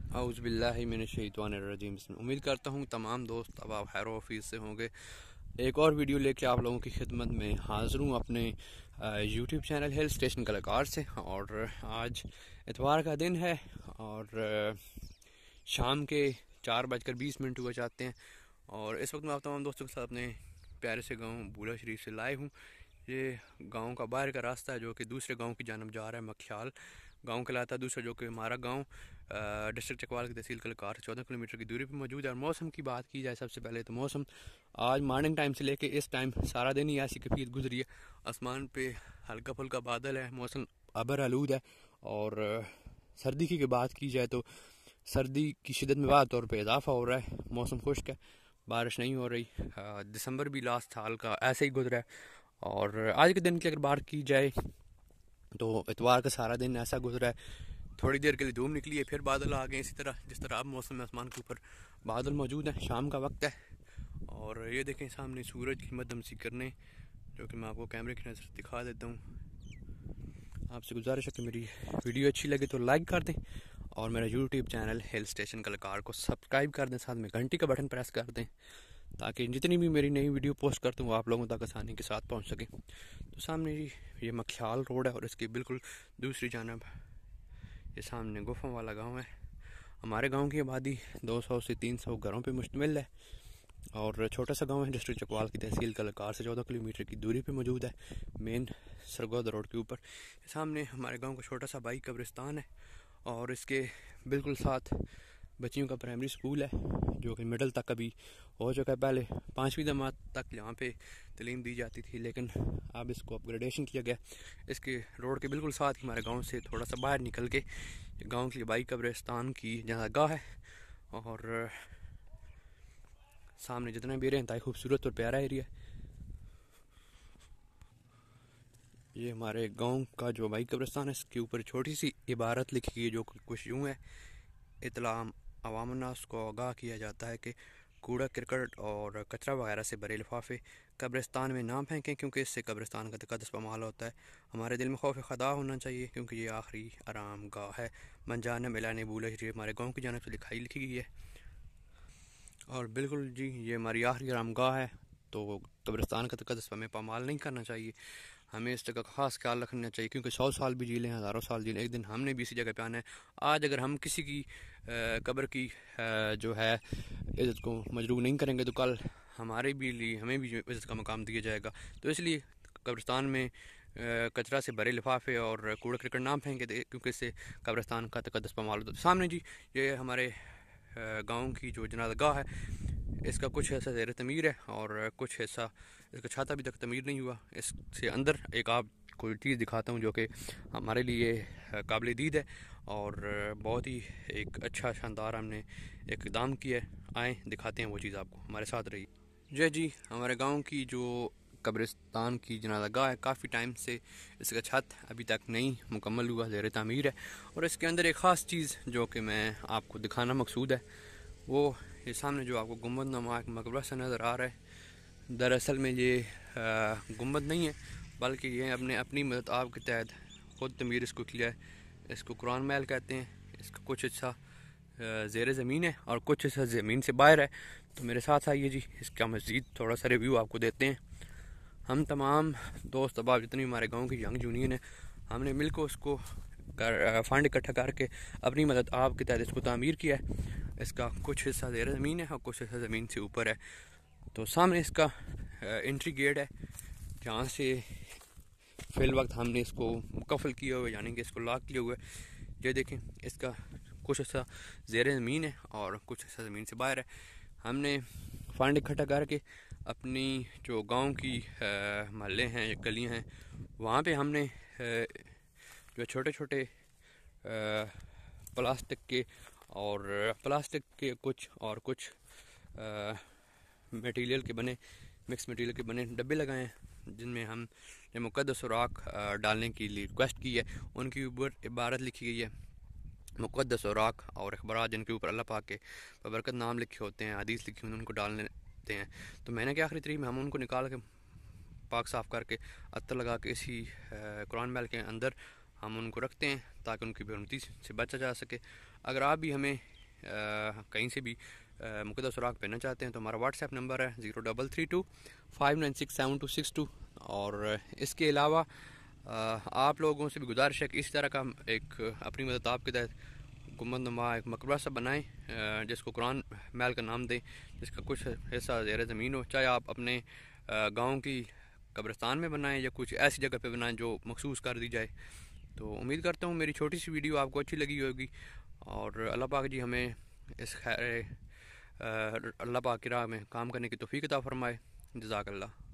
औज़ुबिल्लाहि मिनश्शैतानिर्रजीम। उम्मीद करता हूँ तमाम दोस्त अब आप खैर ऑफिस से होंगे। एक और वीडियो लेके आप लोगों की खिदमत में हाज़िर हूँ अपने यूट्यूब चैनल हिल स्टेशन कलाकार से। और आज इतवार का दिन है और शाम के 4:20 हुए जाते हैं। और इस वक्त मैं आप तमाम दोस्तों के साथ अपने प्यारे से गाँव बूला शरीफ से लाए हूँ। ये गांव का बाहर का रास्ता है जो कि दूसरे गांव की जानब जा रहा है। मख्याल गांव कहलाता है दूसरा, जो कि हमारा गांव डिस्ट्रिक्ट चकवाल की तहसील कलकार 14 किलोमीटर की दूरी पर मौजूद है। और मौसम की बात की जाए सबसे पहले तो मौसम आज मॉर्निंग टाइम से लेके इस टाइम सारा दिन ही ऐसी कैफियत गुजरी है। आसमान पे हल्का फुल्का बादल है, मौसम अबर आलूद है। और सर्दी की बात की जाए तो सर्दी की शिदत में वाज़ तौर पर इजाफा हो रहा है। मौसम खुश्क है, बारिश नहीं हो रही। दिसंबर भी लास्ट साल का ऐसे ही गुजरा है। और आज के दिन की अगर बात की जाए तो इतवार का सारा दिन ऐसा गुजरा है। थोड़ी देर के लिए धूप निकली है, फिर बादल आ गए। इसी तरह जिस तरह अब मौसम में आसमान के ऊपर बादल मौजूद हैं। शाम का वक्त है और ये देखें सामने सूरज की मद्धम सी करने, जो कि मैं आपको कैमरे की नज़र दिखा देता हूँ। आपसे गुजारिश है कि मेरी वीडियो अच्छी लगे तो लाइक कर दें और मेरा यूट्यूब चैनल हिल स्टेशन कलाकार को सब्सक्राइब कर दें, साथ में घंटी का बटन प्रेस कर दें ताकि जितनी भी मेरी नई वीडियो पोस्ट करता हूँ आप लोगों तक आसानी के साथ पहुँच सके। तो सामने ये मख्याल रोड है और इसकी बिल्कुल दूसरी जानब ये सामने गुफा वाला गांव है। हमारे गांव की आबादी 200 से 300 घरों पे मुश्तमिल है और छोटा सा गांव है। डिस्ट्रिक्ट चकवाल की तहसील कलकार से 14 किलोमीटर की दूरी पे मौजूद है, मेन सरगोदा रोड के ऊपर। सामने हमारे गांव का छोटा सा बाई कब्रिस्तान है और इसके बिल्कुल साथ बच्चियों का प्राइमरी स्कूल है जो कि मिडल तक अभी हो चुका है। पहले 5वीं जमात तक यहाँ पे तालीम दी जाती थी, लेकिन अब इसको अपग्रेडेशन किया गया। इसके रोड के बिल्कुल साथ हमारे गांव से थोड़ा सा बाहर निकल के गांव की बाई कब्रिस्तान की जगह है। और सामने जितने भी एरिया हैं खूबसूरत और प्यारा एरिया है। ये हमारे गांव का जो बाई कब्रिस्तान है, इसके ऊपर छोटी सी इबारत लिखी गई है जो कुछ यूँ है। इतलाम अवामनास को आगाह किया जाता है कि कूड़ा करकट और कचरा वगैरह से भरे लिफाफे कब्रिस्तान में ना फेंकें, क्योंकि इससे कब्रिस्तान का तकद्दुस पामाल होता है। हमारे दिल में खौफ खुदा होना चाहिए क्योंकि ये आखिरी आराम गाह है। मंजान मिलाने बूला शरीफ हमारे गांव की जानब से लिखी गई है। और बिल्कुल जी ये हमारी आखिरी आराम गाह है, तो कब्रिस्तान का तकद्दुस हमें पामाल नहीं करना चाहिए। हमें इस जगह का खास ख्याल रखना चाहिए क्योंकि 100 साल भी जी लें, हज़ारों साल जी लें, एक दिन हमने भी इसी जगह पे आना है। आज अगर हम किसी की कब्र की जो है इज़्ज़त को मजरूह नहीं करेंगे तो कल हमारे भी लिए हमें भी इज़्ज़त का मकाम दिया जाएगा। तो इसलिए कब्रिस्तान में कचरा से भरे लिफाफे और कूड़ा करकट ना फेंके क्योंकि इससे कब्रिस्तान का तकद्दुस पामाल होता है। सामने जी ये हमारे गाँव की जो जनाज़गाह है, इसका कुछ हिस्सा ज़ेर तमीर है और कुछ हिस्सा इसका छाता अभी तक तमीर नहीं हुआ। इससे अंदर एक आप कोई चीज़ दिखाता हूँ जो कि हमारे लिए काबिल दीद है और बहुत ही एक अच्छा शानदार हमने एक इक़दाम किया है। आएँ दिखाते हैं वो चीज़ आपको, हमारे साथ रही। जय जी हमारे गांव की जो कब्रिस्तान की जनाज़गाह है, काफ़ी टाइम से इसका छत अभी तक नहीं मुकम्मल हुआ, ज़ेर तामीर है। और इसके अंदर एक ख़ास चीज़ जो कि मैं आपको दिखाना मकसूद है, वो ये सामने जो आपको गुंबद नुमा एक मकबरा सा नज़र आ रहा है। दरअसल में ये गुंबद नहीं है, बल्कि ये अपनी मदद आपके तहत ख़ुद तमीर इसको किया है। इसको कुरान महल कहते हैं। इसका कुछ हिस्सा ज़ेर ज़मीन है और कुछ हिस्सा ज़मीन से बाहर है। तो मेरे साथ आइए जी, इसका मज़ीद थोड़ा सा रिव्यू आपको देते हैं। हम तमाम दोस्त अहबाब जितनी हमारे गाँव की यंग यूनियन है, हमने मिलकर उसको फ़ंड इकट्ठा करके अपनी मदद आपके तहत इसको तामीर किया है। इसका कुछ हिस्सा ज़ेर ज़मीन है और कुछ हिस्सा ज़मीन से ऊपर है। तो सामने इसका एंट्री गेट है जहाँ से फ़िल वक्त हमने इसको मुकफ़ल किया हुआ है, यानी कि इसको लॉक किया हुआ है। ये देखें इसका कुछ हिस्सा ज़ेर ज़मीन है और कुछ हिस्सा ज़मीन से बाहर है। हमने फ़ंड इकट्ठा करके अपनी जो गांव की महल्ले हैं, गलियां हैं, वहाँ पे हमने जो छोटे छोटे प्लास्टिक के कुछ मटेरियल के बने मिक्स मटेरियल के बने डब्बे लगाए हैं जिनमें हमने मुक़द्दस औराक डालने की रिक्वेस्ट की है। उनकी ऊपर इबारत लिखी गई है, मुक़द्दस औराक और अखबार जिनके ऊपर अल्लाह पाक के बरकत नाम लिखे होते हैं, हदीस लिखी होती है, उनको डालने देते हैं। तो महीने के आखिरी तरीक में हम उनको निकाल के पाक साफ़ करके अत्तर लगा के इसी कुरान महल के अंदर हम उनको रखते हैं ताकि उनकी बेरुमती से बचा जा सके। अगर आप भी हमें कहीं से भी मुकद्दर सुराग पहनना चाहते हैं तो हमारा व्हाट्सएप नंबर है 0332596762। और इसके अलावा आप लोगों से भी गुजारिश है कि इस तरह का एक अपनी मदद आपके तहत गुंबदनुमा एक मकबरा सा बनाएं, जिसको कुरान महल का नाम दें, जिसका कुछ हिस्सा ज़ेर ज़मीन हो। चाहे आप अपने गांव की कब्रिस्तान में बनाएं या कुछ ऐसी जगह पे बनाएं जो मखसूस कर दी जाए। तो उम्मीद करता हूँ मेरी छोटी सी वीडियो आपको अच्छी लगी होगी और अल्लाह पाक जी हमें इस खैर अल्लाह पाक की राह में काम करने की तौफीक अता फरमाए। जज़ाकल्लाह।